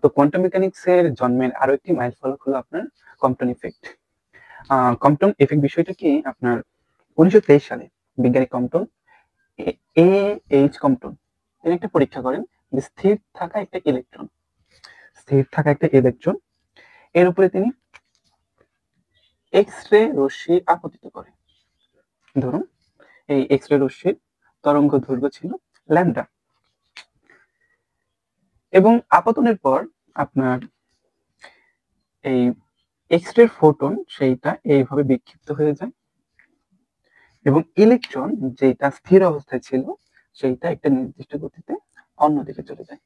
তো quantum mechanics এর জন্মের আরো একটি মাইলফলক হলো আপনার কম্পটন ইফেক্ট। কম্পটন ইফেক্ট বিষয়টা কি আপনার 1923 সালে বিজ্ঞানী কম্পটন এ এইচ কম্পটন তিনি একটা পরীক্ষা করেন যে স্থির থাকা একটা ইলেকট্রন এর উপরে তিনি এক্স রে রশ্মি আপতিত করে। ধরুন এই এক্স রে রশ্মির তরঙ্গ দৈর্ঘ্য ছিল ল্যামডা, এবং আপতনের পর আপনার এই এক্স রে ফোটন সেইটা এইভাবে বিক্ষিপ্ত হয়ে যায় এবং ইলেকট্রন যেটা স্থির অবস্থায় ছিল সেইটা একটা নির্দিষ্ট গতিতে অন্যদিকে চলে যায়।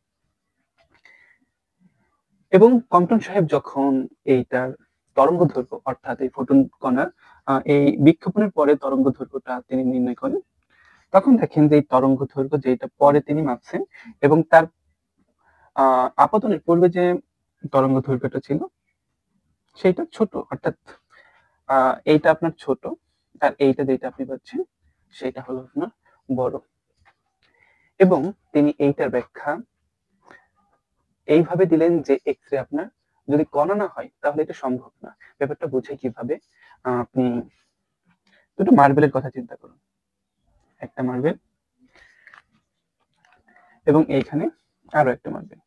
এবং কম্পটন সাহেব যখন এইটার তরঙ্গ দৈর্ঘ্য অর্থাৎ এই ফোটন কণার এই বিক্ষেপণের পরে তরঙ্গ দৈর্ঘ্যটা তিনি নির্ণয় করেন, তখন দেখেন যে এই তরঙ্গ দৈর্ঘ্য যেটা পরে তিনি মাপছেন এবং তার আপতনের পূর্বে যে তরঙ্গ দৈর্ঘ্যটা ছিল সেইটা ছোট, অর্থাৎ এইটা আপনার ছোট আর এইটা যেটা আপনি পাচ্ছেন সেটা হলো আপনার বড়। এবং তিনি এইটার ব্যাখ্যা এইভাবে দিলেন যে এক্স রে আপনার যদি কণা না হয় তাহলে এটা সম্ভব না। ব্যাপারটা বুঝে কিভাবে, আপনি দুটো মার্বেলের কথা চিন্তা করুন, একটা মার্বেল এবং এইখানে আরো একটা মার্বেল,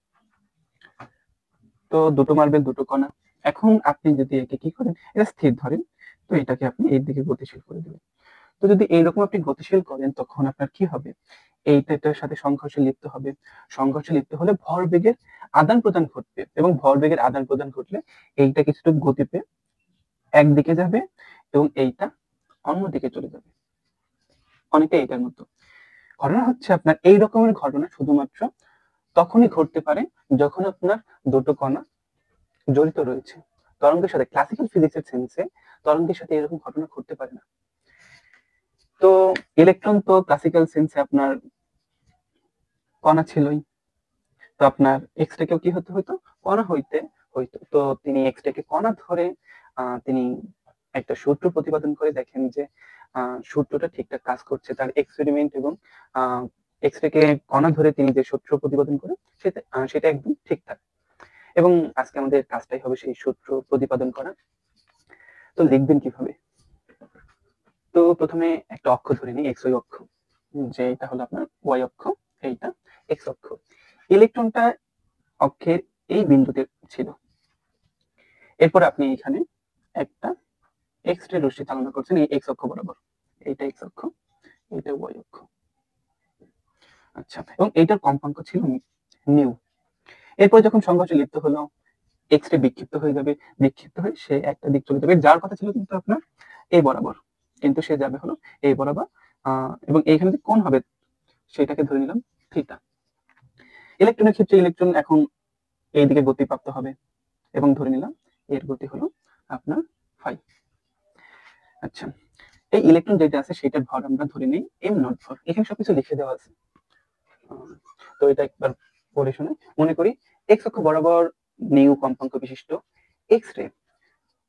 তো দুটো মার্বেল দুটো কণা। এখন আপনি যদি একে কি করেন, এটা স্থির ধরেন, তো এটাকে আপনি এই দিকে গতিশীল করে দিবেন। তো যদি এইরকম আপনি গতিশীল করেন তখন আপনার কি হবে, এইটা এটার সাথে সংঘর্ষে লিপ্ত হবে, সংঘর্ষে লিপ্ত হলে ভরবেগের আদান প্রদান ঘটবে এবং ভরবেগের আদান প্রদান ঘটলে এইটা কিছুটা গতি পেয়ে একদিকে যাবে এবং এইটা অন্যদিকে চলে যাবে, অনেকটা এইটার মতো। ঘটনা হচ্ছে আপনার এই রকমের ঘটনা শুধুমাত্র তখনই ঘটতে পারে যখন আপনার দুটো কণা জড়িত রয়েছে তরঙ্গের সাথে। ক্লাসিক্যাল ফিজিক্সের সেন্সে তরঙ্গের সাথে এরকম ঘটনা ঘটতে পারে না। তো ইলেকট্রন তো ক্লাসিক্যাল সেন্সে আপনার কণা ছিলই, তো আপনার এক্স রেকেও কি হতে হইতো, কণা হইতে হইতো। তো তিনি এক্স রেকে কণা ধরে তিনি একটা সূত্র প্রতিপাদন করে দেখেন যে সূত্রটা ঠিকঠাক কাজ করছে। তার এক্সপেরিমেন্ট এবং এক্স রেকে কণা ধরে তিনি যে সূত্র প্রতিপাদন করে সেটা একদম ঠিকঠাক। এবং আজকে আমাদের কাজটাই হবে সেই সূত্র প্রতিপাদন করা। তো লিখবেন কিভাবে, তো প্রথমে একটা অক্ষ ধরে নিই, এক্স ওয়াই অক্ষ, যে এটা হলো আপনার ওয়াই অক্ষ, এইটা এক্স অক্ষ। ইলেকট্রনটা অক্ষের এই বিন্দুতে ছিল। এরপর আপনি এখানে একটা এক্স রে রশ্মি চালনা করছেন এই এক্স অক্ষ বরাবর, এইটা এক্স অক্ষ, এইটা ওয়াই অক্ষ। আচ্ছা, এবং এইটার কম্পাঙ্ক ছিল নিউ। এরপর যখন সংঘর্ষে লিপ্ত হলো এক্স রে বিক্ষিপ্ত হয়ে যাবে, বিক্ষিপ্ত হয়ে সে একটা দিক চলে যাবে, যার কথা ছিল কিন্তু আপনার এই বরাবর, কিন্তু সে যাবে হলো এই বরাবর। এবং এইখানে যে কোণ হবে সেটাকে ধরে নিলাম থিটা। ইলেকট্রনের ক্ষেত্রে ইলেকট্রন এখন এইদিকে গতিপ্রাপ্ত হবে এবং ধরে নিলাম এর গতি হলো আপনার ফাই। আচ্ছা, এই ইলেকট্রন যেটা আছে সেটার ভর আমরা ধরে নিই এম নট ভর, এখানে সবকিছু লিখে দেওয়া আছে। তো এটা একবার পড়ে শুনে মনে করি এক্স অক্ষ বরাবর নিউ কম্পাঙ্ক বিশিষ্ট এক্স রে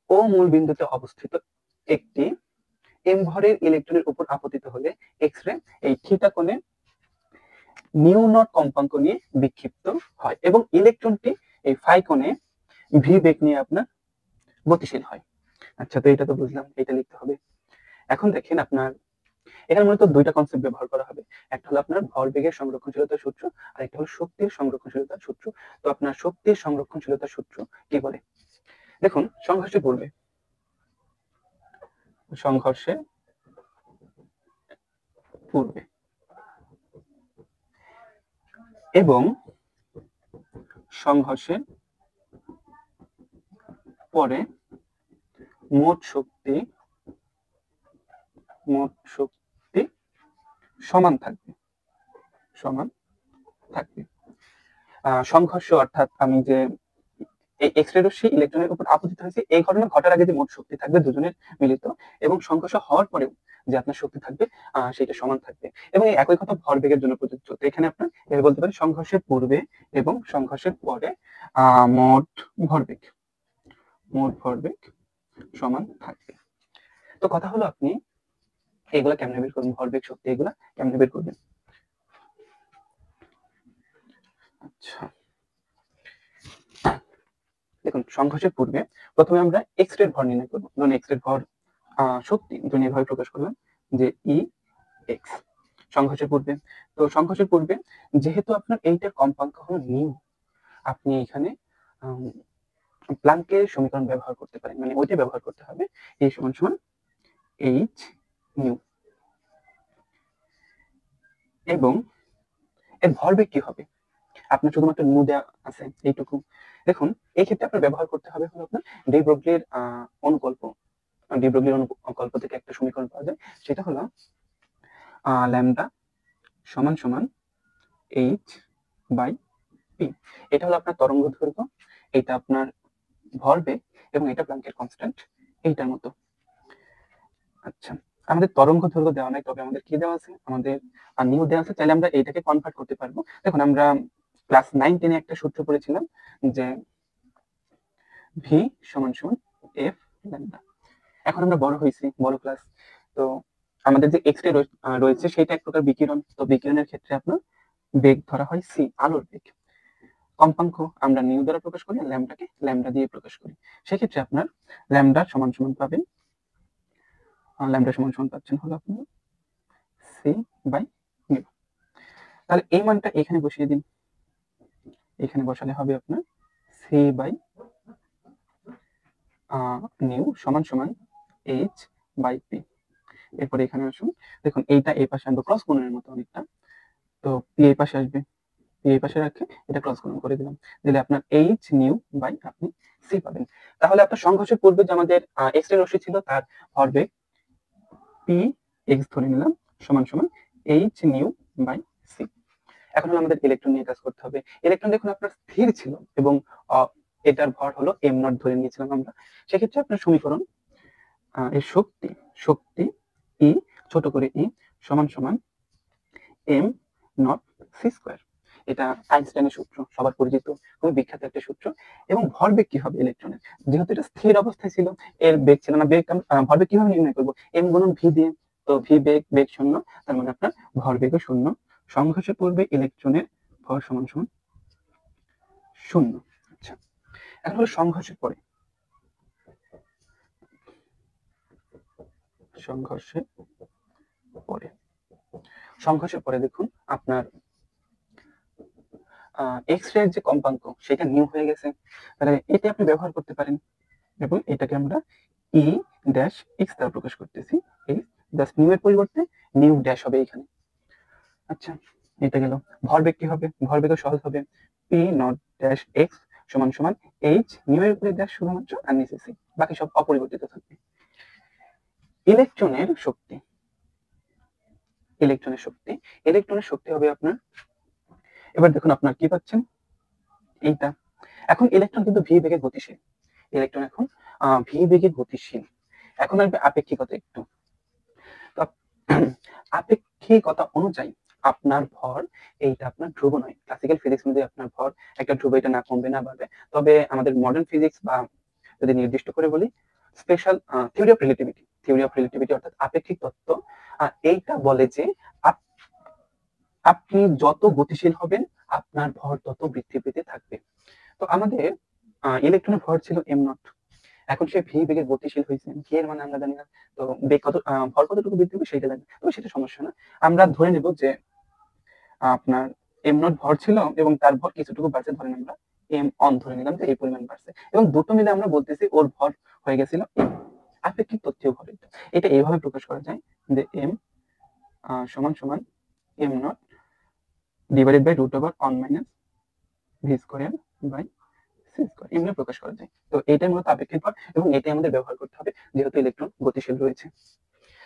ও মূল বিন্দুতে অবস্থিত একটি এম ভরের ইলেকট্রনের উপর আপতিত হলে এক্স রে এই থিটা কোণে নিউ নট কম্পাঙ্ক নিয়ে বিক্ষিপ্ত হয় এবং ইলেকট্রনটি এই ফাই কোণে ভি বেগ নিয়ে আপনার গতিশীল হয়। আচ্ছা, তো এটা তো বুঝলাম, এটা লিখতে হবে। এখন দেখেন আপনার এখানে মূলত দুইটা কনসেপ্ট ব্যবহার করা হবে, একটা হলো আপনার ভরবেগের সংরক্ষণশীলতার সূত্র আর একটা হলো শক্তির সংরক্ষণশীলতার সূত্র। তো আপনার শক্তির সংরক্ষণশীলতার সূত্র কি বলে, দেখুন সংঘর্ষে পূর্বে এবং সংঘর্ষের পরে মোট শক্তি সমান থাকবে, সংঘর্ষ অর্থাৎ আমি যে এই এক্স রে রশ্মি ইলেকট্রনের উপর আপতিত হয়েছে এই ঘটনা ঘটার আগে যে মোট শক্তি থাকবে দুজনের মিলিত, এবং সংঘর্ষ হওয়ার পরেও যে আপনার শক্তি থাকবে সেটা সমান থাকবে। এবং এই একই কথা ভরবেগের জন্য প্রযোজ্য। তো এখানে আপনার বলতে পারেন সংঘর্ষের পূর্বে এবং সংঘর্ষের পরে মোট ভরবেগ সমান থাকবে। তো কথা হলো আপনি এগুলা কেমনে বের করবেন, ভরবেগ শক্তি এগুলা কেমনে বের করবেন। আচ্ছা, দেখুন সংঘর্ষের পূর্বে প্রথমে আমরা এক্স রে ভর নির্ণয় করবো। ধরুন এক্স রে ভর শক্তি ধরুন এভাবে প্রকাশ করলাম যে ই এক্স সংঘর্ষের পূর্বে। তো সংঘর্ষের পূর্বে যেহেতু আপনার এইটার কম্পাঙ্ক হলো নিউ, আপনি এখানে প্লাঙ্কের সমীকরণ ব্যবহার করতে পারেন, মানে ওইটা ব্যবহার করতে হবে, এই সমান সমান এইচ নিউ। এবং এর ভরবেগ কি হবে, আপনার শুধুমাত্র নিউ দেওয়া আছে এইটুকু। দেখুন এই ক্ষেত্রে আপনার ব্যবহার করতে হবে হলো আপনার ডি ব্রগলির অনুকল্প। ডি ব্রগলির অনুকল্প থেকে একটা সমীকরণ পাওয়া যায়, সেটা হলো ল্যামডা সমান সমান এইচ বাই পি। এটা হলো আপনার তরঙ্গ দৈর্ঘ্য, এটা আপনার ভরবেগ এবং এটা প্লাঙ্কের কনস্ট্যান্ট এইটার মতো। আচ্ছা, আমাদের তরঙ্গ দৈর্ঘ্য দেওয়া নাই, তবে আমাদের কি দেওয়া আছে, আমাদের নিউ দেওয়া আছে। চাইলে আমরা এইটাকে কনভার্ট করতে পারবো। দেখুন আমরা ক্লাস 9-10 একটা সূত্র পড়েছিলাম যে ভি সমান সমান এফ ল্যামডা। এখন আমরা বড় হয়েছি, বড় ক্লাস, তো আমাদের যে এক্স রে রয়েছে সেটা এক প্রকার বিকিরণ। তো বিকিরণের ক্ষেত্রে আপনার বেগ ধরা হয় সি, আলোর বেগ। কম্পাঙ্ক আমরা নিউ দ্বারা প্রকাশ করি, আর ল্যামডাকে ল্যামডা দিয়ে প্রকাশ করি। সেক্ষেত্রে আপনার ল্যামডা সমান সমান পাবেন, ল্যামডা সমান সমান পাচ্ছেন হলো আপনার সি বাই নিউ। তাহলে এই মানটা এখানে বসিয়ে দিন, এখানে বসালে হবে আপনার সি বাই নিউ সমান সমান এইচ বাই পি। এরপরে এখানে আসুন, দেখুন এইটা এই পাশে আনবো, ক্রস গুণনের মতো অনেকটা। তো পি এই পাশে আসবে, পি এই পাশে রাখে এটা ক্রস গুণন করে দিলাম, দিলে আপনার এইচ নিউ বাই আপনি সি পাবেন। তাহলে আপনার সংঘর্ষের পূর্বে যে আমাদের এক্স রে রশ্মি ছিল তার ভরবেগ পি এক্স ধরে নিলাম সমান সমান এইচ নিউ বাই সি। এখন হলো আমাদের ইলেকট্রন নিয়ে কাজ করতে হবে। ইলেকট্রন দেখুন আপনার স্থির ছিল এবং এটার ভর হলো এম নট ধরে নিয়েছিলাম আমরা। সেক্ষেত্রে আপনার সমীকরণ এর শক্তি, শক্তি ই ছোট করে ই সমান সমান এম নট সি স্কোয়ার। এটা আইনস্টাইনের সূত্র, সবার পরিচিত, খুবই বিখ্যাত একটা সূত্র। এবং ভরবেগ কি হবে ইলেকট্রনের, যেহেতু এটা স্থির অবস্থায় ছিল, এর বেগ ছিল না, বেগ ভরবেগ কিভাবে নির্ণয় করবো, এম গুণন ভি দিয়ে। তো ভি বেগ, বেগ শূন্য, তার মানে আপনার ভরবেগও শূন্য। সংঘর্ষের পূর্বে ইলেকট্রনের ভর সমান সমান শূন্য। আচ্ছা, এখন হলো সংঘর্ষের পরে, সংঘর্ষের পরে, সংঘর্ষের পরে দেখুন আপনার এক্স রে যে কম্পাঙ্ক সেটা নিউ হয়ে গেছে, তাহলে এটা আপনি ব্যবহার করতে পারেন। এবং এটাকে আমরা ই ড্যাশ এক্স দ্বারা প্রকাশ করতেছি, এই জাস্ট নিউ এর পরিবর্তে নিউ ড্যাশ হবে এখানে। আচ্ছা, এটা গেল। ভরবেগ কি হবে, ভরবেগও সহজ হবে, পি নট ড্যাশ এক্স সমান সমান এইচ নিউ এর উপরে ড্যাশ শুধুমাত্র, আর নিচে সি, বাকি সব অপরিবর্তিত থাকবে। ইলেকট্রনের শক্তি, ইলেকট্রনের শক্তি, ইলেকট্রনের শক্তি হবে আপনার, এবার দেখুন আপনার কি পাচ্ছেন এইটা। এখন ইলেকট্রন কিন্তু ভি বেগে গতিশীল, ইলেকট্রন এখন ভি বেগে গতিশীল। এখন আসবে আপেক্ষিকতা একটু। তো আপেক্ষিকতা অনুযায়ী আপনার ভর, এইটা আপনার ধ্রুব নয়। ক্লাসিক্যাল ফিজিক্স অনুযায়ী আপনার ভর একটা ধ্রুব, এটা না কমবে না বাড়বে। তবে আমাদের মডার্ন ফিজিক্স বা যদি নির্দিষ্ট করে বলি special theory of relativity, theory of relativity অর্থাৎ আপেক্ষিক তত্ত্ব, এইটা বলে যে আপনি যত গতিশীল হবেন আপনার ভর তত বৃদ্ধি পেতে থাকবে। তো আমাদের ইলেকট্রনের ভর ছিল এম নট, এখন সে ভি বেগে গতিশীল হয়েছে, ভি এর মানে আমরা জানি না, তো বেগ কত, ভর কতটুকু বৃদ্ধি হবে সেটা জানি, তবে সেটা সমস্যা না। আমরা ধরে নেব যে আপনার এম নট ভর ছিল এবং তার ভর কিছুটুকু বাড়ছে, ধরেন আমরা এম অন ধরে নিলাম যে এই পরিমাণ বাড়ছে, এবং দুটো মিলে আমরা বলতেছি ওর ভর হয়ে গেছিল আপেক্ষিক তত্ত্বীয় ভর। এটা এইভাবে প্রকাশ করা যায় যে এম সমান সমান M naught divided by root over one minus V square by C square, এমনি প্রকাশ করা যায়। তো এটাই মূলত আপেক্ষিক ভর এবং এটাই আমাদের ব্যবহার করতে হবে যেহেতু ইলেকট্রন গতিশীল রয়েছে।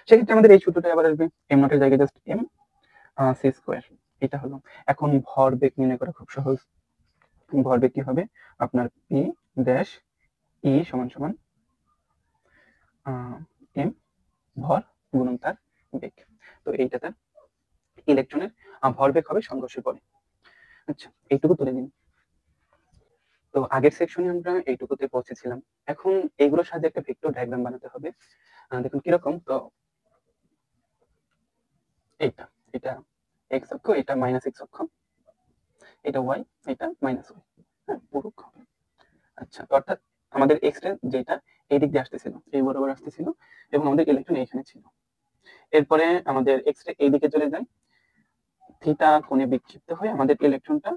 সেক্ষেত্রে আমাদের এই সূত্রটা আবার আসবে, এম নটের জায়গায় জাস্ট এম সি স্কোয়ার, এটা হলো। এখন ভরবেগ নির্ণয় করা খুব সহজ। ভরবেগ কি হবে আপনার পি ড্যাশ ই সমান সমান এম ভর গুণন তার বেগ। তো এইটা তার ইলেকট্রনের ভরবেগ হবে সংঘর্ষের পরে। আচ্ছা, এইটুকু তুলে নিন। তো আগের সেকশনে আমরা এইটুকুতে পৌঁছেছিলাম। এখন এইগুলোর সাথে একটা ভেক্টর ডায়াগ্রাম বানাতে হবে। দেখুন কিরকম, তো এইটা, এটা এক্স অক্ষ, এটা মাইনাস এক্স অক্ষ, এটা ওয়াই, এটা মাইনাস ওয়াই, হ্যাঁ পুরুক হবে। আচ্ছা, তো অর্থাৎ আমাদের এক্স রে যেটা এই দিক দিয়ে আসতেছিল, এই বরাবর আসতেছিল এবং আমাদের ইলেকট্রন এইখানে ছিল। এরপরে আমাদের এক্স রে এইদিকে চলে যায়, থিটা কোণে বিক্ষিপ্ত হয়ে আমাদের ইলেকট্রনটা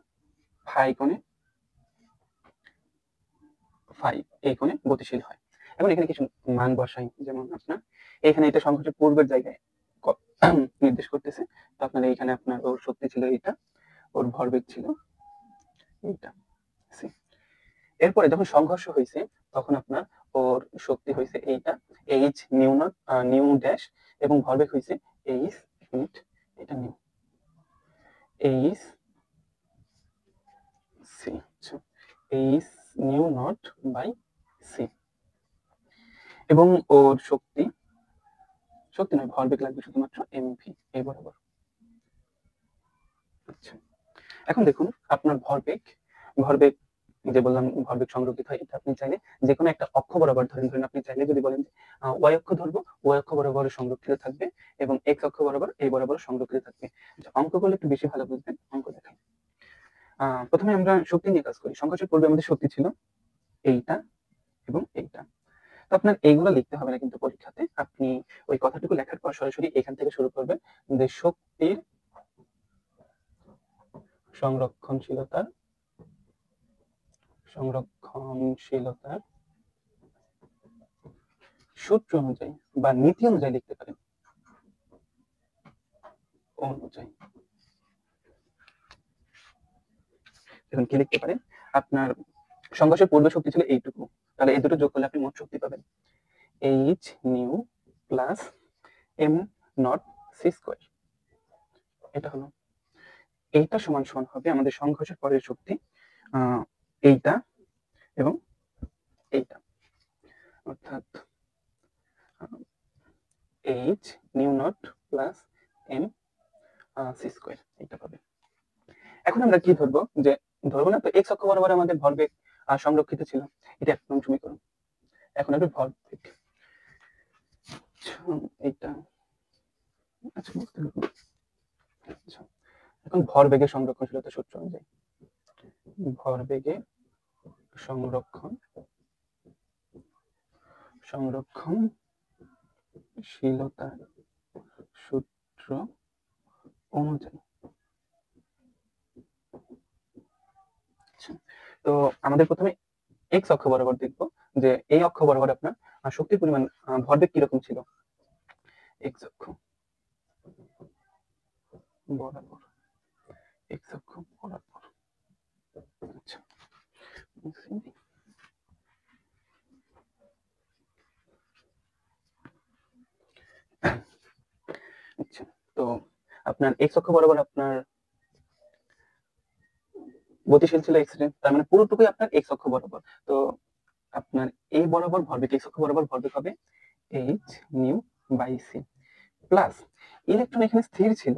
ফাই কোণে এই কোণে গতিশীল হয়। এখন এখানে কিছু মান বসাই, যেমন আপনার এখানে এটা সংঘর্ষের পূর্বের জায়গায় নির্দেশ করতেছে। তো আপনার এইখানে আপনার ওর শক্তি ছিল এইটা, ওর ভরবেগ ছিল এইটা সি। এরপরে যখন সংঘর্ষ হয়েছে তখন আপনার ওর শক্তি হয়েছে এইটা H nu naught nu dash এবং ভরবেগ হয়েছে এইচ মিনিট এটা নিউ এইচ সি, আচ্ছা H nu naught by C. এবং ওর শক্তি নয়, ভরবেগ লাগবে শুধুমাত্র এমভি এই বরাবর। আচ্ছা, এখন দেখুন আপনার ভরবেগ যে বললাম ভরবেগ সংরক্ষিত হয়, এটা আপনি চাইলে যে কোনো একটা অক্ষ বরাবর ধরেন, আপনি চাইলে যদি বলেন ওয়াই অক্ষ ধরবো, ওয়াই অক্ষ বরাবর সংরক্ষিত থাকবে এবং এক্স অক্ষ বরাবর এই বরাবর সংরক্ষিত থাকবে। অঙ্কগুলো একটু বেশি ভালো বুঝবেন, অঙ্ক দেখাই। প্রথমে আমরা শক্তি নিয়ে কাজ করি। সংঘর্ষের পূর্বে আমাদের শক্তি ছিল এইটা এবং এইটা। তো আপনার এইগুলো লিখতে হবে না কিন্তু পরীক্ষাতে, আপনি ওই কথাটুকু লেখার পর সরাসরি এখান থেকে শুরু করবেন যে শক্তির সংরক্ষণশীলতার সূত্র অনুযায়ী বা নীতি অনুযায়ী লিখতে পারেন, অনুযায়ী। এখন কি লিখতে পারেন, আপনার সংঘর্ষের পূর্বে শক্তি ছিল এইটুকু, তাহলে এই দুটো যোগ করলে আপনি মোট শক্তি পাবেন H nu plus M naught C square. এটা হলো, এইটা সমান সমান হবে আমাদের সংঘর্ষের পরের শক্তি এইটা এবং এইটা, অর্থাৎ H nu naught plus M C square এটা পাবে। এখন আমরা কি ধরবো, যে ধরবো না তো এক্স অক্ষ বরাবর আমাদের ভরবেগ সংরক্ষিত ছিল, এটা এক নং সমীকরণ। এখন একটা ভরবেগ, এইটা আচ্ছা বুঝতে পারবো। আচ্ছা, এখন ভরবেগের সংরক্ষণশীলতা সূত্র অনুযায়ী, ভরবেগের সংরক্ষণশীলতা সূত্র অনুযায়ী। আচ্ছা, তো আমাদের প্রথমে এক্স অক্ষ বরাবর দেখবো যে এই অক্ষ বরাবর আপনার শক্তির পরিমাণ ভরবেগ কিরকম ছিল। এক্স অক্ষ বরাবর, এক্স অক্ষ বরাবর। আচ্ছা, আচ্ছা, তো আপনার এক্স অক্ষ বরাবর আপনার গতিশীল ছিল এক্স রে, তার মানে পুরোটুকুই আপনার এক্স অক্ষ বরাবর। তো আপনার এই বরাবর ভরবেগ, এক্স অক্ষ বরাবর ভরবেগ হবে H nu by C plus electron এখানে স্থির ছিল,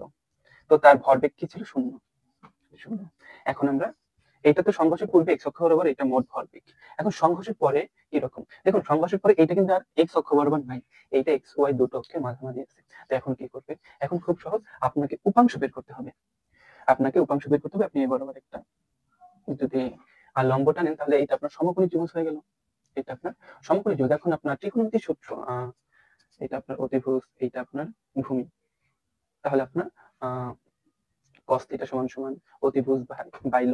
তো তার ভরবেগ কি ছিল, শূন্য। এখন আমরা এটা তো সংঘর্ষের পূর্বে এক্স অক্ষ বরাবর, এটা মোট ভরবেগ। এখন সংঘর্ষের পরে কিরকম, দেখুন সংঘর্ষের পরে এটা কিন্তু আর এক্স অক্ষ বরাবর নাই, এইটা এক্স ওয়াই দুটো অক্ষের মাঝামাঝি আছে। তো এখন কি করবে, এখন খুব সহজ, আপনাকে উপাংশ বের করতে হবে। আপনি এই বরাবর একটা যদি লম্বটা নেন, তাহলে এটা আপনার সমকোণী ত্রিভুজ হয়ে গেল। এটা আপনার সমকোণী ত্রিভুজ। এখন আপনার ত্রিকোণমিতির সূত্র, এটা আপনার অতিভুজ, এইটা আপনার ভূমি, তাহলে আপনার cos θ সমান সমান অতিভুজ বাই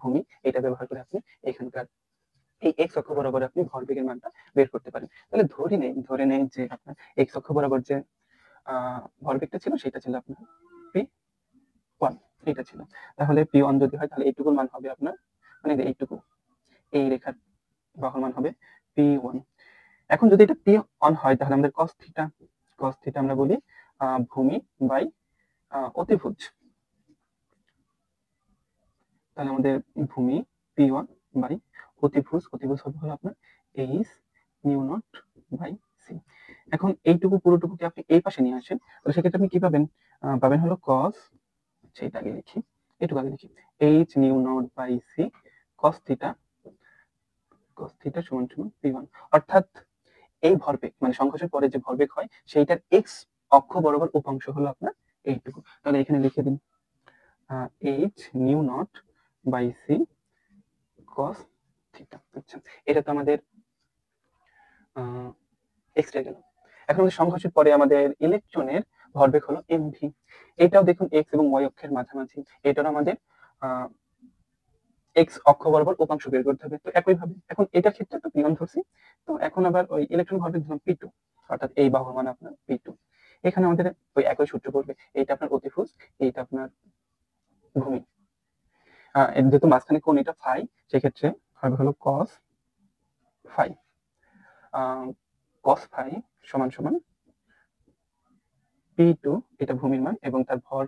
ভূমি, এটা ব্যবহার করে আপনি এখানকার এই এক্স অক্ষ বরাবর আপনি ভরবেগের মানটা বের করতে পারেন। তাহলে ধরে নেই যে আপনার এক্স অক্ষ বরাবর যে ভরবেগটা ছিল সেটা ছিল আপনার p1, এটা ছিল। তাহলে p1 যদি হয় তাহলে এইটুকুর মান হবে আপনার, মানে এইটুকু, এই রেখার বাহুর মান হবে p1। এখন যদি এটা p1 হয় তাহলে আমাদের cos θ আমরা বলি ভূমি বাই অতিভুজ, তাহলে আমাদের ভূমি p1 বাই অতিভুজ হবে হলো আপনার H nu naught by C. এখন এইটুকু পুরোটুকুকে আপনি এই পাশে নিয়ে আসেন, তাহলে সেক্ষেত্রে আপনি কি পাবেন, পাবেন হলো cos, সেটা আগে লিখি, এইটুকু আগে লিখি, H nu naught by C cos θ সমান সমান p1। অর্থাৎ এই ভরবেগ মানে সংঘর্ষের পরে যে ভরবেগ হয় সেইটার এক্স অক্ষ বরাবর উপাংশ হলো আপনার এইটুকু। তাহলে এখানে লিখে দিন h nu naught by C cos θ theta. আচ্ছা, এটা তো আমাদের এক্স রে গেল। এখন আমাদের সংঘর্ষের পরে আমাদের ইলেকট্রনের ভরবেগ হলো mv। এটাও দেখুন এক্স এবং ওয়াই অক্ষের মাঝামাঝি। এটারও আমাদের এক্স অক্ষ বরাবর উপাংশ বের করতে হবে। তো একইভাবে এখন এটার ক্ষেত্রে তো p1 ধরছি। তো এখন আবার ওই ইলেকট্রন ভরবেগ ধরুন p2, অর্থাৎ এই বাহুর মান আপনার p2। এখানে আমাদের ওই একই সূত্র পড়বে। এইটা আপনার অতিভুজ, এইটা আপনার ভূমি। যেহেতু মাঝখানে কোণ এটা ফাই, সেক্ষেত্রে হবে হলো cos ফাই। cos ফাই সমান সমান p2, এটা ভূমির মান এবং তার ভর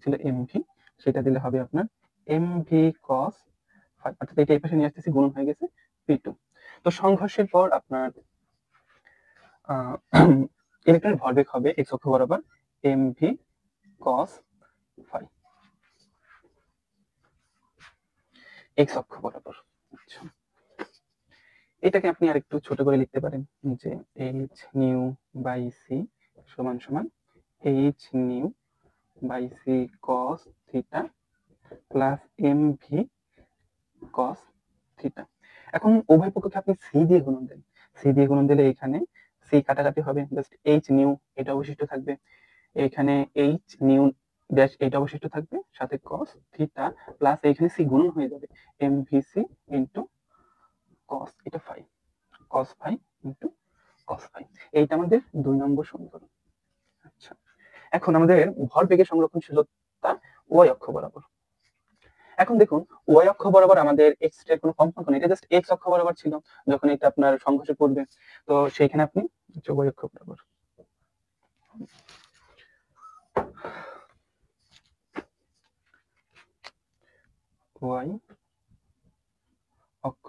ছিল mv, সেটা দিলে হবে আপনার mv cos ফাই, অর্থাৎ এটা এই পাশে নিয়ে আসতেছি, গুণ হয়ে গেছে p2। তো সংঘর্ষের পর আপনার ইলেকট্রনের ভরবেগ হবে এক্স অক্ষ বরাবর mv cos ফাই, এক্স অক্ষ বরাবর। আচ্ছা, এটাকে আপনি আরেকটু ছোট করে লিখতে পারেন যে এইচ নিউ বাই সি সমান সমান H nu by C cos theta plus M V cos theta. এখন উভয় পক্ষকে আপনি সি দিয়ে গুণন দেন। সি দিয়ে গুণন দিলে এখানে সি কাটাকাটি হবে, জাস্ট এইচ নিউ এটা অবশিষ্ট থাকবে, এখানে এইচ নিউ ড্যাশ এটা অবশিষ্ট থাকবে, সাথে cos থিটা প্লাস এখানে সি গুণন হয়ে যাবে M V C into cos এটা phi, cos phi into cos phi. এইটা আমাদের 2 নম্বর সমীকরণ। আচ্ছা, এখন আমাদের ভরবেগের সংরক্ষণশীলতা ওয়াই অক্ষ বরাবর। এখন দেখুন ওয়াই অক্ষ বরাবর আমাদের এক্স এর কোনো কম্পাঙ্ক নেই, এটা জাস্ট এক্স অক্ষ বরাবর ছিল যখন এটা আপনার সংঘর্ষে পড়বে। তো সেইখানে আপনি ওয়াই অক্ষ বরাবর ওয়াই অক্ষ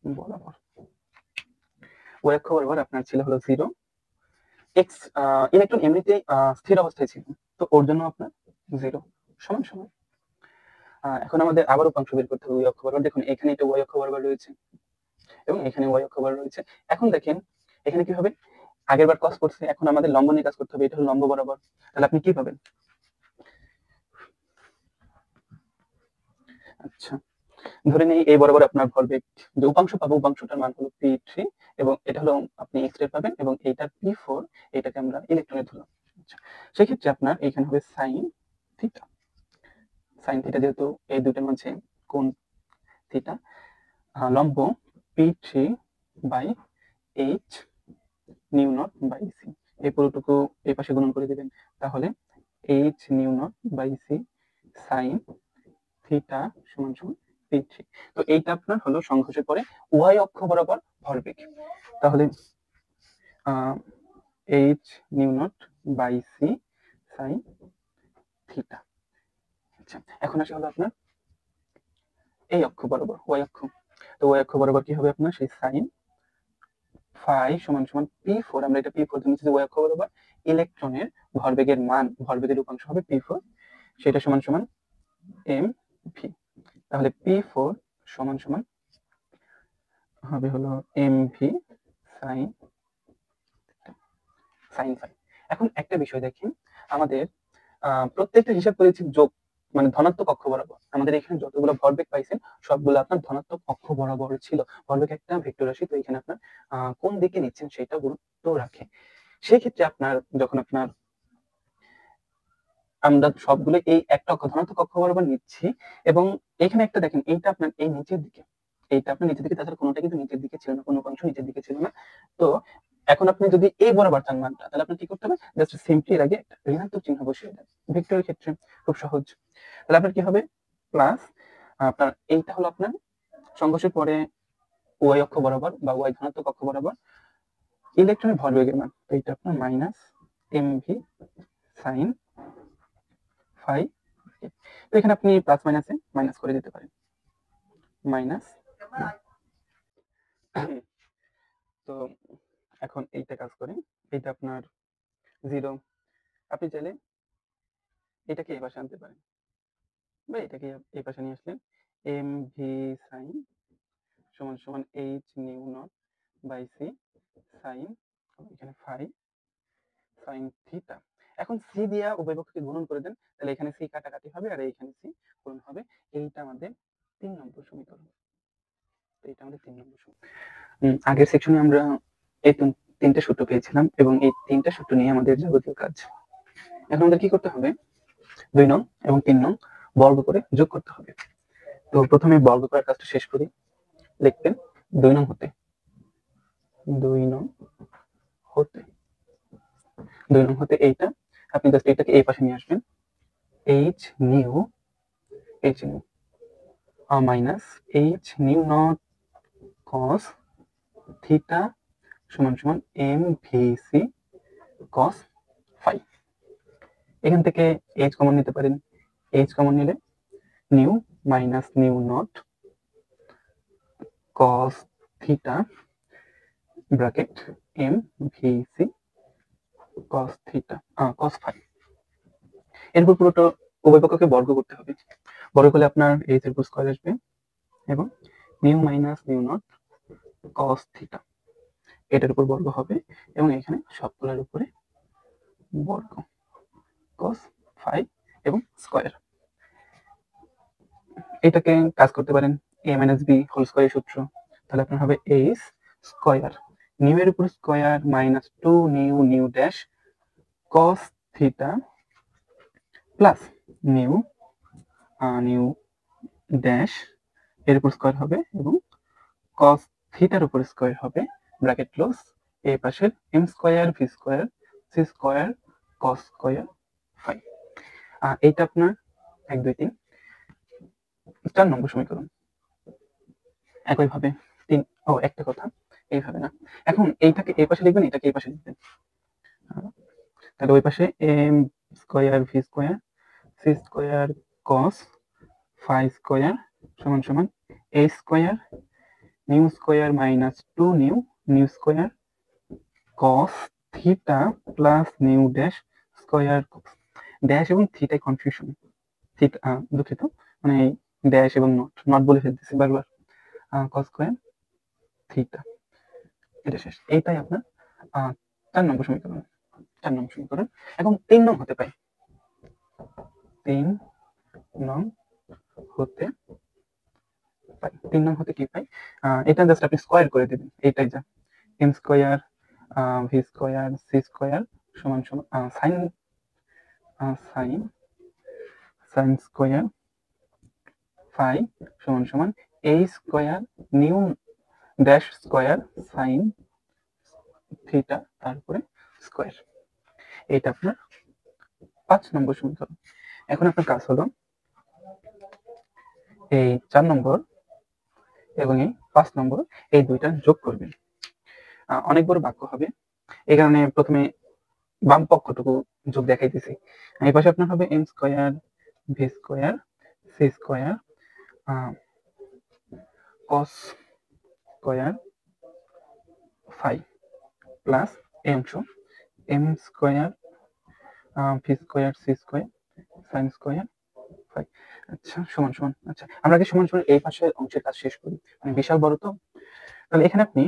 বরাবর, ওয়াই অক্ষ বরাবর আপনার ছিল হলো 0। এক্স ইলেকট্রন এমনিতেই স্থির অবস্থায় ছিল, তো ওর জন্য আপনার 0 সমান সমান। এখন আমাদের আবার উপাংশ বের করতে হবে ওয়াই অক্ষ বরাবর। দেখুন এখানে এটা ওয়াই অক্ষ বরাবর রয়েছে এবং এখানে ওয়াই অক্ষ বরাবর রয়েছে। এখন দেখেন এখানে কি হবে, আগের বার cos করছে, এখন আমাদের লম্ব নিয়ে কাজ করতে হবে, এটা হলো লম্ব বরাবর। তাহলে আপনি কি পাবেন? আচ্ছা, ধরে নেই এই বরাবর আপনার ভরবেগ যে উপাংশ পাবো, উপাংশটার মান হলো p3 এবং এটা হলো আপনি এক্স রে পাবেন এবং এইটা p4, এটাকে আমরা ইলেকট্রনে ধরলাম। আচ্ছা, সেক্ষেত্রে আপনার এখানে হবে সাইন থিটা। সাইন থিটা যেহেতু এই দুটোর মাঝে কোণ থিটা, লম্ব p3 by H nu naught by C, এই পুরোটুকু এই পাশে গুণন করে দিবেন, তাহলে H nu naught by C sine theta সমান সমান p3। তো এইটা আপনার হলো সংঘর্ষের পরে উভয় অক্ষ বরাবর ভরবেগ। তাহলে H nu naught by C sine theta. আচ্ছা, এখন আসে হলো আপনার এই অক্ষ বরাবর ওয়াই অক্ষ। তো ওয়াই অক্ষ বরাবর কি হবে আপনার সেই সাইন ফাই সমান সমান p4, আমরা এটা p4 ধরে নিচ্ছি যে ওয়াই অক্ষ বরাবর ইলেকট্রনের ভরবেগের মান, ভরবেগের উপাংশ হবে p4, সেটা সমান সমান এম ভি। তাহলে p4 সমান সমান হবে হলো M V sine sine phi. এখন একটা বিষয় দেখেন, আমাদের প্রত্যেকটা হিসাব করেছি যোগ, মানে ধনাত্মক অক্ষ বরাবর। আমাদের এখানে যতগুলো ভরবেগ পাইছেন সবগুলো আপনার ধনাত্মক অক্ষ বরাবর ছিল। ভরবেগ একটা ভেক্টর রাশি, তো এখানে আপনার কোন দিকে নিচ্ছেন সেটা গুরুত্ব রাখে। সেক্ষেত্রে আপনার যখন আপনার আমরা সবগুলো এই একটা অক্ষ ধনাত্মক অক্ষ বরাবর নিচ্ছি এবং এখানে একটা দেখেন এইটা আপনার এই নিচের দিকে, এইটা আপনার নিচের দিকে, তাছাড়া কোনোটা কিন্তু নিচের দিকে ছিল না, কোনো অংশ নিচের দিকে ছিল না। তো এখন আপনি যদি এই বরাবর চান মানটা, তাহলে আপনার কি করতে হবে, জাস্ট সিম্পলি এর আগে একটা ঋণাত্মক চিহ্ন বসিয়ে দেন। ভেক্টরের ক্ষেত্রে খুব সহজ। তাহলে আপনার কি হবে, প্লাস আপনার এইটা হলো আপনার সংঘর্ষের পরে ওয়াই অক্ষ বরাবর বা ওয়াই ধনাত্মক অক্ষ বরাবর ইলেকট্রনের ভরবেগের মান, তো এটা আপনার minus M V sine phi. তো এখানে আপনি প্লাস মাইনাসে মাইনাস করে দিতে পারেন, মাইনাস। তো এখন এইটা কাজ করে, এইটা আপনার 0, আপনি চাইলে এটাকে এই পাশে আনতে পারেন বা এটাকে এই পাশে নিয়ে আসলেন। এম ভি সাইন সমান সমান H nu naught by C sine, এখানে ফাই সাইন থিটা। এখন সি দিয়া উভয় পক্ষকে গুণন করে দেন, তাহলে এখানে সি কাটাকাটি হবে আর এইখানে সি গুণন হবে। এইটা আমাদের 3 নম্বর সমীকরণ। তো এটা আমাদের 3 নম্বর সূত্র। আগের সেকশনে আমরা এই 3টে সূত্র পেয়েছিলাম এবং এই 3টা সূত্র নিয়ে আমাদের যাবতীয় কাজ। এখন আমাদের কি করতে হবে? 2 নং এবং 3 নং বর্গ করে যোগ করতে হবে। তো প্রথমে বর্গ করার কাজটা শেষ করি। লিখবেন 2 নং হতে 2 নং হতে 2 নং হতে এইটা আপনি জাস্ট এটাকে এই পাশে নিয়ে আসবেন। h new minus h new naught cos theta সমান সমান mvc cos phi। এখান থেকে h কমন নিতে পারেন। h কমন নিলে new minus nu naught cos theta bracket mvc cos theta cos phi। এরপর পুরোটা উভয় পক্ষকে বর্গ করতে হবে। বর্গ করলে আপনার h এর উপর স্কয়ার আসবে এবং new minus nu naught cos theta এটার উপর বর্গ হবে এবং এখানে সবগুলোর উপরে বর্গ cos phi এবং স্কয়ার। এটাকে কাজ করতে পারেন a minus b whole square সূত্র। তাহলে আপনার হবে a স্কয়ার নিউ এর উপর square minus 2 nu nu dash cos theta plus nu nu dash এর উপর স্কয়ার হবে এবং cos থিটার উপর স্কয়ার হবে ব্র্যাকেট ক্লোজ এই পাশের m square v square c square cos square phi। এইটা আপনার 1 2 3 4 নম্বর সমীকরণ। একইভাবে একটা কথা এইভাবে না, এখন এইটাকে এই পাশে লিখবেন, এটাকে এই পাশে লিখবেন। তাহলে ওই পাশে m square v square c square cos phi square সমান সমান a square new square minus 2 nu new square cos theta plus nu dash square dash এবং থিটায় কনফিউশন, দুঃখিত, মানে ড্যাশ এবং নট বলে ফেলতেছি বারবার। cos স্কয়ার থিটা এটা শেষ। এইটাই আপনার 4 নম্বর সমীকরণ। 4 নম্বর সমীকরণ। এখন 3 নং হতে পাই 3 নং হতে পাই 3 নং হতে কি পাই? এটা জাস্ট আপনি স্কয়ার করে দিবেন। এইটাই যা m square v square c square সমান সমান sin sin স্কয়ার phi সমান সমান a square new dash square sin theta তারপরে স্কয়ার। এটা আপনার 5 নম্বর সমীকরণ। এখন আপনার কাজ হলো এই 4 নম্বর এবং এই 5 নম্বর এই দুইটা যোগ করবেন। অনেক বড় বাক্য হবে, এই কারণে প্রথমে বাম পক্ষটুকু যোগ দেখাইতেছি। এই পাশে আপনার হবে m square v square c square cos square phi plus এই অংশ m square v square c square sin square phi। আচ্ছা সমান সমান। আচ্ছা আমরা আগে সমান সমান এই পাশের অংশের কাজ শেষ করি, মানে বিশাল বড় তো। তাহলে এখানে আপনি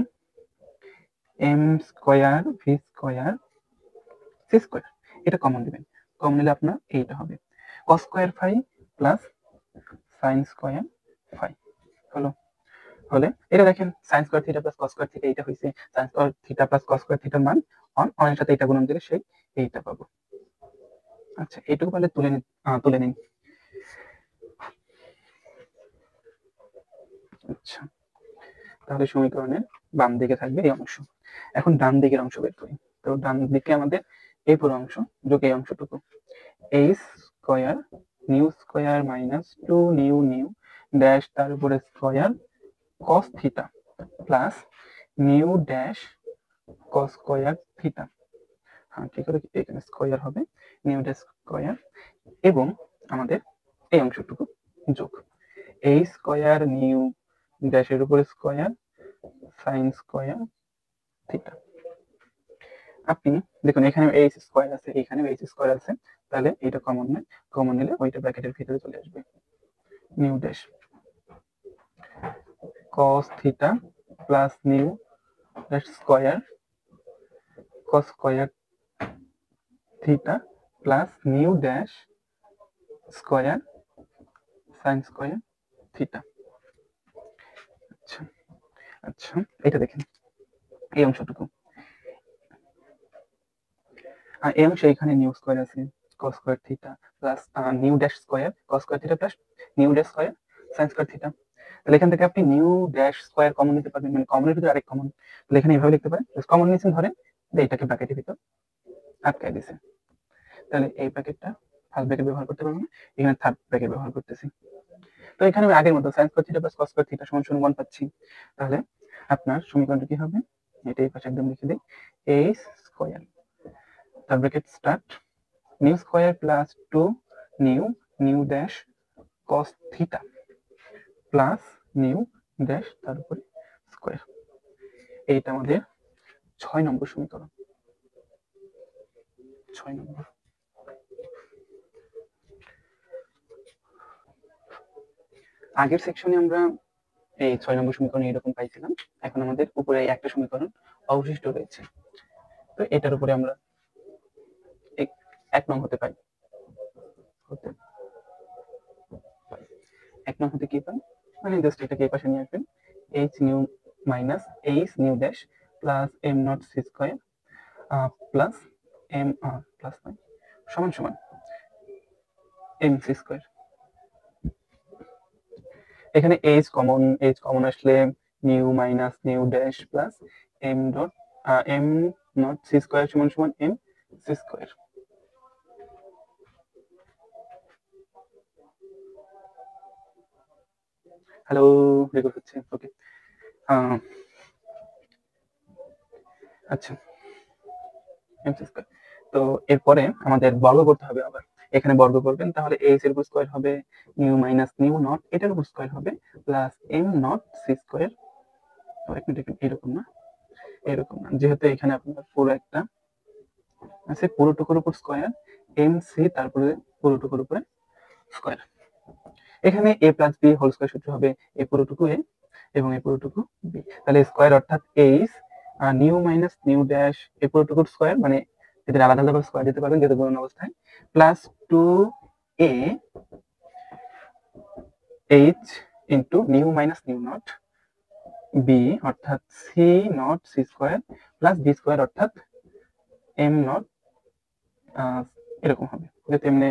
m square v square c square এটা কমন দিবেন। কমন নিলে আপনার এইটা হবে cos square phi plus sin square phi। হলো হলে এটা দেখেন sin square theta plus cos square theta এটা হইছে sin square theta plus cos square থিটার মান অন এর সাথে এটা গুণন দিলে সেই এইটা পাবো। আচ্ছা এইটুকু পারলে তুলে নিন। আচ্ছা তাহলে সমীকরণের বাম দিকে থাকবে এই অংশ। এখন ডান দিকের অংশ বের করি। তো ডান দিকে আমাদের এই পুরো অংশ যোগ এই অংশটুকু a square new square minus 2 nu nu dash তার উপরে square cos theta plus nu dash cos square theta. ঠিক আছে, এখানে স্কয়ার হবে নিউ ড্যাশ স্কয়ার এবং আমাদের এই অংশটুকু যোগ a স্কয়ার নিউ ড্যাশের উপরে স্কয়ার sin স্কয়ার থিটা। আপনি দেখুন এখানে এইচ স্কয়ার আছে, এখানে এইচ স্কয়ার আছে, তাহলে এটা কমন নেই, কমন নিলে ওইটা ব্র্যাকেটের ভিতরে চলে আসবে new dash cos theta plus nu dash square cos square theta plus nu dash square sin square theta. আচ্ছা আচ্ছা, এটা দেখেন এই অংশটুকু, আর এই অংশে এখানে নিউ স্কোয়ার আছে cos square theta plus nu dash square cos square theta plus nu dash square sin square theta. তাহলে এখান থেকে আপনি নিউ ড্যাশ স্কোয়ার কমন নিতে পারবেন, মানে কমনের ভিতরে আরেক কমন। তাহলে এখানে এভাবে লিখতে পারেন, কমন নিয়েছেন ধরেন এটাকে ব্র্যাকেটের ভিতর আটকায় দিছে। তাহলে এই ব্র্যাকেটটা ফার্স্ট ব্র্যাকেট ব্যবহার করতে পারবো না, এখানে থার্ড ব্র্যাকেট ব্যবহার করতেছি। তো এখানে আমি আগের মতো sin square theta plus cos square theta সমান সমান 1 পাচ্ছি। তাহলে আপনার সমীকরণটা কি হবে, এটা এই পাশে একদম লিখে দিই, a square third bracket start new square plus 2 nu dash cos theta plus nu dash তার উপরে স্কোয়ার। এইটা আমাদের 6 নম্বর সমীকরণ। 6 নম্বর। আগের সেকশনে আমরা এই 6 নম্বর সমীকরণ এরকম পাইছিলাম, এখন আমাদের উপরে একটা সমীকরণ অবশিষ্ট রয়েছে। তো এটার উপরে আমরা এক নং হতে পাই, এক নং হতে কি পাই, মানে জাস্ট এটাকে এই পাশে নিয়ে আসবেন, H nu minus H nu dash plus M naught C square plus M plus সমান সমান এম সি স্কোয়ার। এখানে এইচ কমন আসলে nu minus nu dash plus M naught C square সমান সমান M C square. Hello, record হচ্ছে, okay. আচ্ছা, M C square. তো এরপরে আমাদের বর্গ করতে হবে আবার, এখানে বর্গ করবেন, তাহলে এইচ এর উপর স্কোয়ার হবে নিউ মাইনাস নিউ নট, এটার উপর স্কোয়ার হবে plus M naught C square. এরকম না, এরকম না, যেহেতু এখানে আপনার পুরো একটা আছে, পুরোটুকুর উপর স্কোয়ার এম সি, তারপরে পুরোটুকুর উপরে স্কোয়ার। এখানে a plus b whole square সূত্র হবে এ পুরোটুকু এ এবং এ পুরোটুকু বি, তাহলে স্কোয়ার অর্থাৎ H nu minus nu dash এ পুরোটুকুর স্কোয়ার, মানে এদের আলাদা আলাদা স্কোয়ার দিতে পারবেন যেহেতু গুণন অবস্থায়, plus 2a h into nu minus nu naught b অর্থাৎ c naught C square plus b square অর্থাৎ এম নট, এরকম হবে, যেহেতু এমনি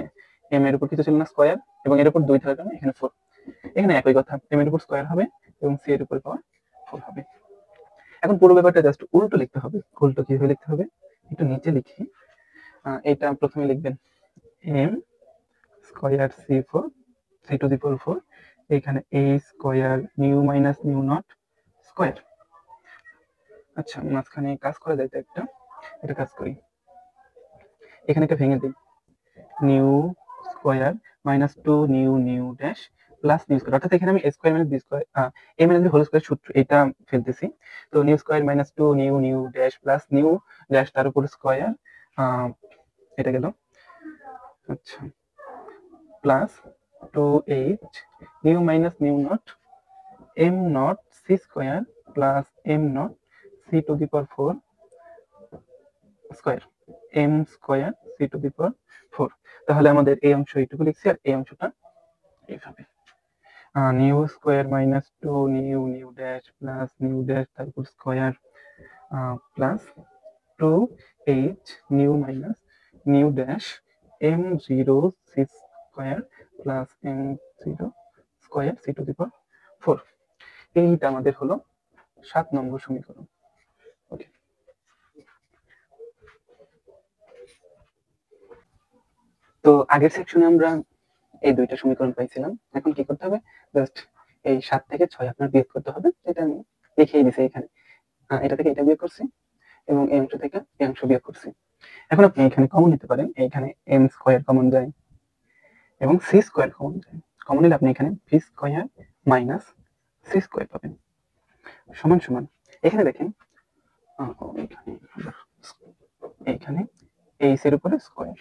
এম এর উপর কিছু ছিল না স্কোয়ার এবং এর উপর 2 থাকার কারণে এখানে 4, এখানে একই কথা, এম এর উপর স্কোয়ার হবে এবং সি এর উপর পাওয়ার 4 হবে। এখন পুরো ব্যাপারটা জাস্ট উল্টো লিখতে হবে। উল্টো কিভাবে লিখতে হবে, একটু নিচে লিখি, এটা প্রথমে লিখবেন m square C to the power 4, এখানে a square nu minus nu naught square. আচ্ছা, মাঝখানে কাজ করা যায় তো একটা, এটা কাজ করি, এখানে একটা ভেঙে দিই, nu square minus 2 nu dash plus nu square, অর্থাৎ এখানে আমি A square minus B square A minus B whole square সূত্র এটা ফেলতেছি। তো nu square minus 2 nu dash plus nu dash তার উপর স্কোয়ার, এটা গেল। আচ্ছা, plus 2h nu minus nu naught M naught C square plus M naught C to the power 4 square M square C to the power 4। তাহলে আমাদের এই অংশ এইটুকু লিখছি আর এই অংশটা এইভাবে, nu square minus 2 nu dash plus nu dash তারপর square plus 2h nu minus nu dash m zero c square plus m zero square C to the power 4। এইটা আমাদের হলো 7 নম্বর সমীকরণ। ওকে, তো আগের সেকশনে আমরা এই দুইটা সমীকরণ পাইছিলাম, এখন কি করতে হবে, জাস্ট এই 7 থেকে 6 আপনার বিয়োগ করতে হবে, যেটা আমি লিখেই দিছি এখানে, এটা থেকে এটা বিয়োগ করছি এবং এই অংশ থেকে এই অংশ বিয়োগ করছি। এখন আপনি এখানে কমন নিতে পারেন, এইখানে এম স্কোয়ার কমন যায় এবং সি স্কোয়ার কমন যায়, কমন নিলে আপনি এখানে V square minus C square পাবেন সমান সমান, এখানে দেখেন এখানে এইচ এর উপরে স্কোয়ার,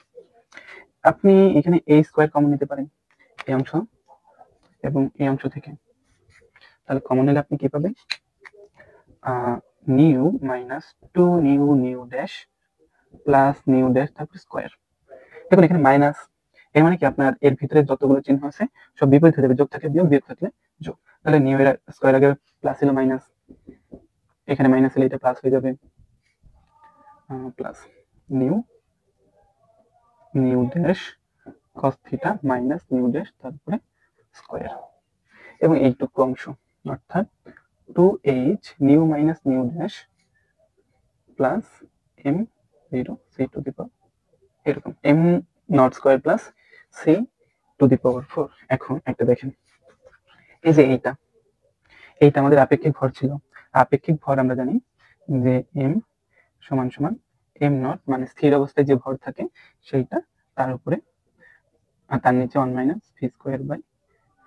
আপনি এখানে এই স্কোয়ার কমন নিতে পারেন এই অংশ এবং এই অংশ থেকে, তাহলে কমন নিলে আপনি কি পাবেন, new minus 2 nu dash plus nu dash তারপর স্কোয়ার। দেখুন এখানে মাইনাস, এর মানে কি আপনার এর ভিতরে যতগুলো চিহ্ন আছে সব বিপরীত হয়ে যাবে, যোগ থাকে বিয়োগ, বিয়োগ থাকলে যোগ, তাহলে নিউ এর স্কোয়ার আগে প্লাস ছিল মাইনাস, এখানে মাইনাস হলে এটা প্লাস হয়ে যাবে, plus nu nu dash cos theta minus nu dash তারপরে স্কয়ার, এবং এইটুকু অংশ অর্থাৎ 2h nu minus nu dash plus m 0 c to the power এরকম m not square plus c to the power 4। এখন একটা দেখেন, এই যে এইটা আমাদের আপেক্ষিক ভর ছিল। আপেক্ষিক ভর আমরা জানি যে m সমান সমান m নট, মানে স্থির অবস্থায় যে ভর থাকে সেইটা তার উপরে আর তার নিচে 1 minus V square by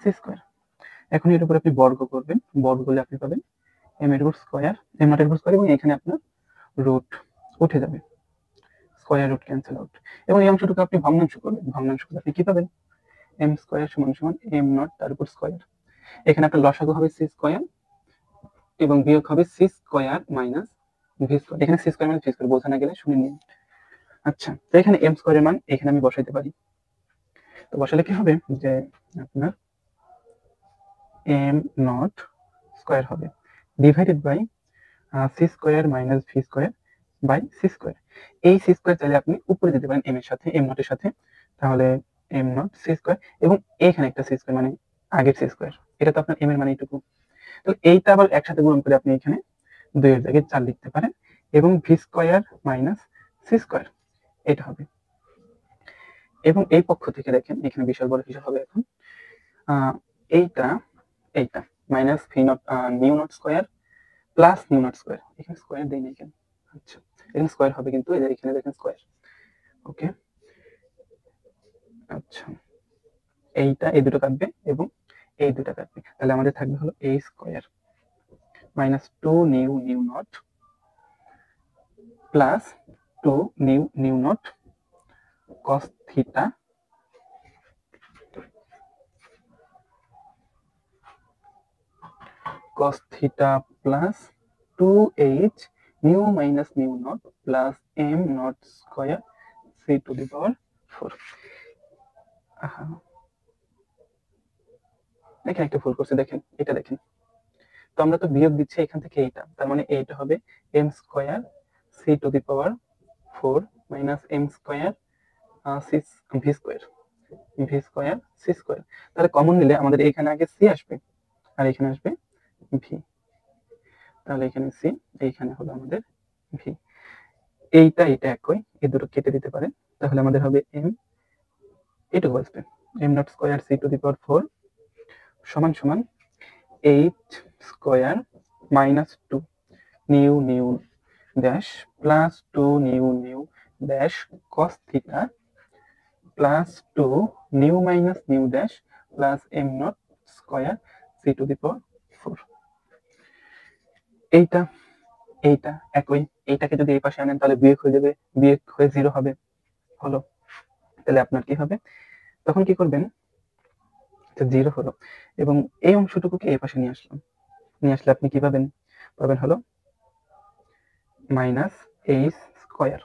C square. এখন এর উপর আপনি বর্গ করবেন, বর্গ করলে আপনি পাবেন m এর উপর স্কয়ার, m নট এর উপর স্কয়ার, এবং এখানে আপনার রুট উঠে যাবে, স্কয়ার রুট ক্যান্সেল আউট, এবং এই অংশটুকু আপনি ভগ্নাংশ করবেন, ভগ্নাংশ করলে আপনি কি পাবেন, m স্কয়ার সমান সমান m নট তার উপর স্কয়ার। এখানে আপনার লসাগু হবে c স্কয়ার এবং বিয়োগ হবে c square minus V square. এখানে c square minus V square বোঝা না গেলে শুনে নিন। আচ্ছা, তো এখানে m স্কয়ারের মান এখানে আমি বসাইতে পারি। তো বসালে কি হবে যে আপনার m নট স্কয়ার হবে divided by c square minus V square by C square. এই সি স্কয়ার চাইলে আপনি উপরে দিতে পারেন m এর সাথে, m নট এর সাথে, তাহলে m নট সি স্কয়ার, এবং এখানে একটা সি স্কয়ার মানে আগের সি স্কয়ার, এটা তো আপনার m এর মানে এইটুকু। তো এইটা আবার একসাথে গুণন করে আপনি এখানে 2 এর জায়গায় 4 লিখতে পারেন, এবং V square minus C square এটা হবে। এবং এই পক্ষ থেকে দেখেন এখানে বিশাল বড় হিসাব হবে এখন, এইটা এইটা minus V naught new not square plus new not square, এখানে স্কয়ার দেই না এখানে, আচ্ছা এখানে স্কয়ার হবে কিন্তু এই যে এখানে দেখেন স্কয়ার, ওকে। আচ্ছা, এইটা এই দুটো কাটবে এবং এই দুটো কাটবে, তাহলে আমাদের থাকবে হলো a square minus 2 nu nu naught plus 2 nu nu naught cos theta cos theta plus 2h nu minus nu naught plus m not square c to the power 4। দেখেন একটা ভুল করছে, দেখেন এটা দেখেন, তো আমরা তো বিয়োগ দিচ্ছি এখান থেকে এইটা, তার মানে এইটা হবে m square c to the power 4 minus m square V square C square. তাহলে কমন নিলে আমাদের এখানে আগে c আসবে আর এখানে আসবে ভি, তাহলে এখানে সি, এইখানে হলো আমাদের ভি। এইটা একই, এই দুটো কেটে দিতে পারেন, তাহলে আমাদের হবে m এটুকু আসবে m not square c to the power 4 সমান সমান 8 square minus 2 nu nu dash plus 2 nu nu dash cos theta plus 2 nu minus nu dash plus m not square c to the power 4। এইটা এইটা একই, এইটাকে যদি এই পাশে আনেন তাহলে বিয়োগ হয়ে যাবে, বিয়োগ হয়ে 0 হবে, হলো। তাহলে আপনার কি হবে, তখন কি করবেন, 0 হলো, এবং এই অংশটুকুকে এই পাশে নিয়ে আসলাম, নিয়ে আসলে আপনি কি পাবেন, পাবেন হলো মাইনাস এইচ স্কয়ার।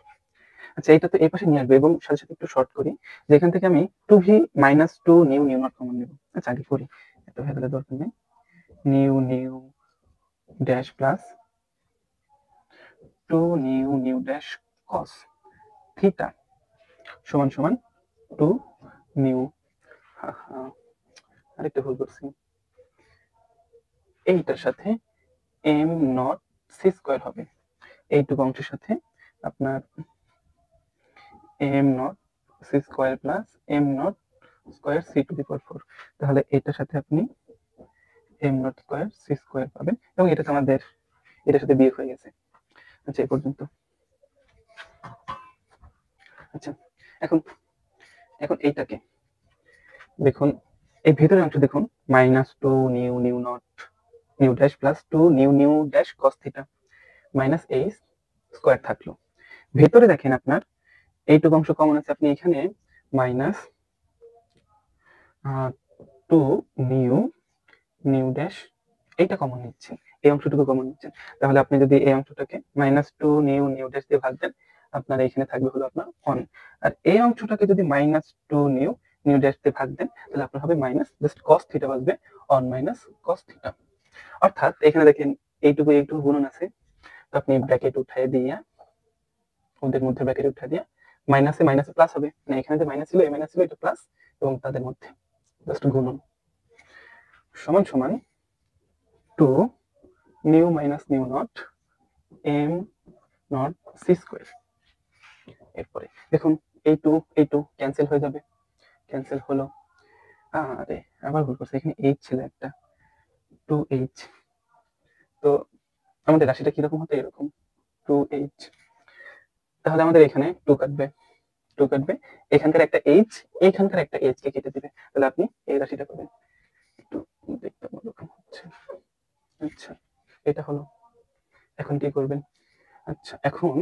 আচ্ছা, এটা তো এই পাশে নিয়ে আসবে, এবং সাথে সাথে একটু শর্ট করি, যেখান থেকে আমি 2v minus 2 nu nu not common নেব। আচ্ছা আগে করি, এত ভেতরে দরকার নেই, new nu dash plus 2 nu nu dash cos theta সমান সমান 2 নিউ, আরেকটা ভুল করছি, এইটার সাথে m নট সি স্কয়ার হবে, এইটুকু অংশের সাথে আপনার m not C square plus m not square C to the power 4, তাহলে এটার সাথে আপনি m not square C square পাবেন, এবং এটা আমাদের এটার সাথে বিয়োগ হয়ে গেছে। আচ্ছা এই পর্যন্ত। আচ্ছা, এখন এখন এইটাকে দেখুন, এই ভেতরের অংশ দেখুন, minus 2 nu nu naught nu dash plus 2 nu nu dash cos theta minus এই স্কয়ার থাকলো। ভেতরে দেখেন আপনার এইটুকু অংশ কমন আছে, আপনি এখানে মাইনাস 2 নিউ নিউ ড্যাশ এইটা কমন নিচ্ছেন, এই অংশটুকু কমন নিচ্ছেন, তাহলে আপনি যদি এই অংশটাকে মাইনাস 2 নিউ নিউ ড্যাশ দিয়ে ভাগ দেন, আপনার এখানে থাকবে হলো আপনার 1, আর এই অংশটাকে যদি মাইনাস 2 নিউ নিউ ড্যাশ দিয়ে ভাগ দেন, তাহলে আপনার হবে মাইনাস জাস্ট cos থিটা বাঁচবে 1 মাইনাস cos থিটা। অর্থাৎ এখানে দেখেন এইটুকু গুণন আছে, তো আপনি ব্র্যাকেট উঠায় দিয়ে, ওদের মধ্যে ব্র্যাকেট উঠায় দিয়ে মাইনাসে মাইনাসে প্লাস হবে, মানে এখানে যে মাইনাস ছিল এই মাইনাস ছিল এটা প্লাস, এবং তাদের মধ্যে জাস্ট গুণন সমান সমান 2 nu minus nu naught M naught C square. এরপরে দেখুন এই টু ক্যান্সেল হয়ে যাবে, ক্যান্সেল হলো। আরে আবার ভুল করছে, এখানে এইচ ছিল একটা, 2h। তো আমাদের রাশিটা কিরকম হতো, এরকম 2h। তাহলে আমাদের এখানে 2 কাটবে, 2 কাটবে, এখানকার একটা এইচ এখানকার একটা এইচ কে কেটে দিবে, তাহলে আপনি এই রাশিটা পাবেন। একটু দেখতে এরকম হচ্ছে। আচ্ছা এটা হলো, এখন কি করবেন? আচ্ছা এখন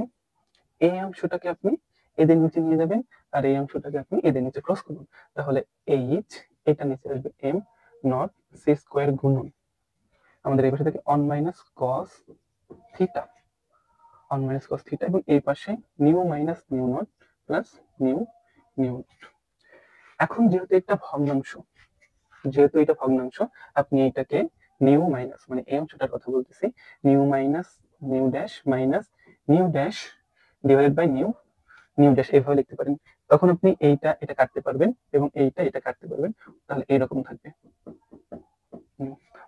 এই অংশটাকে আপনি এদের নিচে নিয়ে যাবেন, আর এই অংশটাকে আপনি এদের নিচে ক্রস করুন, তাহলে এইচ এটা নিচে আসবে এম নট সি স্কোয়ার গুণন আমাদের এই পাশে থেকে on minus cos theta, on minus cos theta, এবং এই পাশে new minus nu naught plus nu nu not. এখন যেহেতু এটা ভগ্নাংশ, যেহেতু এটা ভগ্নাংশ, আপনি এটাকে নিউ মাইনাস, মানে এই অংশটার কথা বলতেছি, nu minus nu dash minus nu dash divided by nu nu dash এইভাবে লিখতে পারেন। তখন আপনি এইটা এটা কাটতে পারবেন এবং এইটা এটা কাটতে পারবেন, তাহলে এইরকম থাকবে।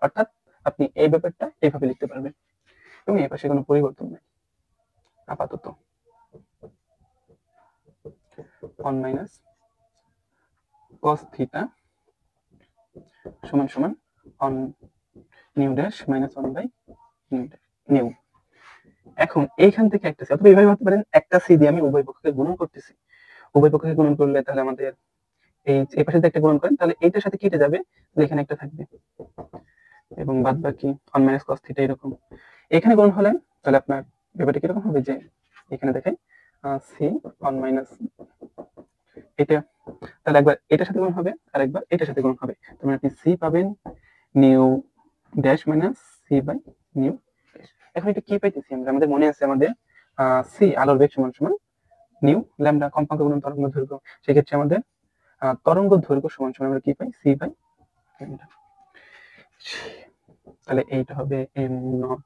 অর্থাৎ আপনি এই ব্যাপারটা এইভাবে লিখতে পারবেন এবং এই পাশে কোনো পরিবর্তন নেই আপাতত। অন মাইনাস cos থিটা সমান সমান one nu dash minus 1 by nu. এখন এইখান থেকে একটা সি, অথবা এইভাবে ভাবতে পারেন একটা সি দিয়ে আমি উভয় পক্ষকে গুণন করতেছি, উভয় পক্ষকে গুণন করলে তাহলে আমাদের এই পাশে যদি একটা গুণন করেন তাহলে এইটার সাথে কেটে যাবে, এখানে একটা থাকবে, এবং বাদ বাকি অন মাইনাস কস থিটা এরকম। এখানে গুণন হলে তাহলে আপনার ব্যাপারটা কিরকম হবে, যে এখানে দেখেন সি অন মাইনাস এটা, তাহলে একবার এটার সাথে গুণ হবে আর একবার এটার সাথে গুণ হবে, তার মানে আপনি সি পাবেন nu dash minus C by nu dash. এখন এটা কি পাইতেছি আমরা, আমাদের মনে আছে আমাদের সি আলোর বেগ সমান সমান নিউ ল্যামডা কম্পাঙ্ক গুণন তরঙ্গ দৈর্ঘ্য, সেক্ষেত্রে আমাদের তরঙ্গ দৈর্ঘ্য সমান সমান আমরা কি পাই, সি বাই ল্যামডা। তাহলে এইটা হবে M naught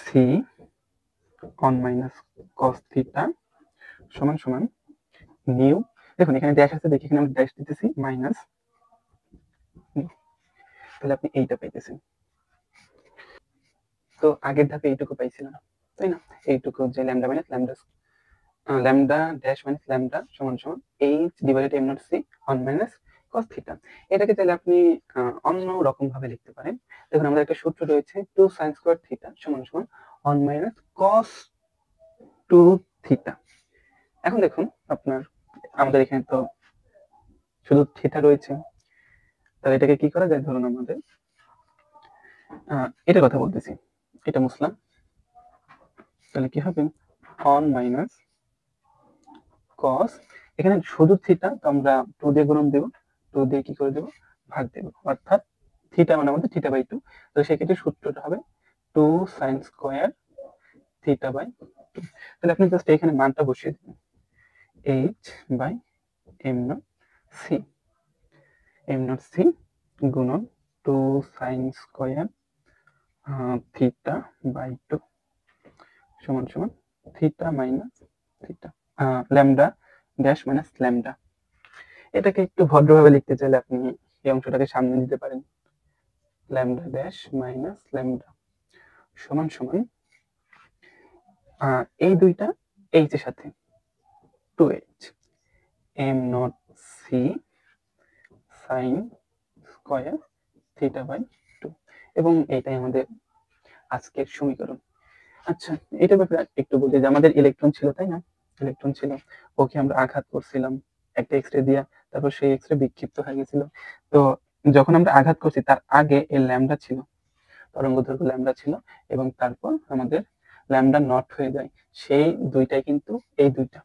C one minus cos theta সমান সমান নিউ, দেখুন এখানে ড্যাশ আছে, দেখি এখানে আমরা ড্যাশ দিতেছি মাইনাস, তাহলে আপনি এইটা পাইতেছেন। তো আগের ধাপে এইটুকু পাইছিলাম, তাই না? এইটুকু যে lambda minus lambda, lambda dash minus lambda সমান সমান H divided M naught C one minus cos theta. এটাকে চাইলে আপনি অন্য রকম ভাবে লিখতে পারেন। দেখুন আমাদের একটা সূত্র রয়েছে 2 sin স্কয়ার থিটা সমান সমান অন মাইনাস কস 2 থিটা। এখন দেখুন আপনার আমাদের এখানে তো শুধু থিটা রয়েছে, তাহলে এটাকে কি করা যায়, ধরুন আমাদের এটা কথা বলতেছি, এটা মুসলাম, তাহলে কি হবে অন মাইনাস কস, এখানে শুধু থিটা, তো আমরা 2 দিয়ে গুণন দেব, 2 দিয়ে কি করে দেব, ভাগ দেব, অর্থাৎ থিটা মানে আমাদের থিটা বাই 2, তো সেক্ষেত্রে সূত্রটা হবে 2 sin স্কয়ার থিটা বাই 2। তাহলে আপনি জাস্ট এখানে মানটা বসিয়ে দিবেন, h by m naught c, m naught c গুণন 2 sin স্কয়ার থিটা বাই 2 সমান সমান theta minus theta lambda dash minus lambda. এটাকে একটু ভদ্রভাবে লিখতে চাইলে আপনি এই অংশটাকে সামনে দিতে পারেন, ল্যামডা ড্যাশ মাইনাস ল্যামডা সমান সমান এই দুইটা এইচ এর সাথে 2h M naught C sine square theta by 2, এবং এইটাই আমাদের আজকের সমীকরণ। আচ্ছা এটার ব্যাপারে একটু বলতে, যে আমাদের ইলেকট্রন ছিল তাই না, ইলেকট্রন ছিল, ওকে আমরা আঘাত করছিলাম একটা এক্সরে দিয়া, তারপর সেই এক্সরে বিক্ষিপ্ত হয়ে গেছিল। তো যখন আমরা আঘাত করছি তার আগে এর ল্যামডা ছিল, তরঙ্গ দৈর্ঘ্য ল্যামডা ছিল, এবং তারপর আমাদের ল্যামডা নট হয়ে যায়, সেই দুইটাই কিন্তু এই দুইটা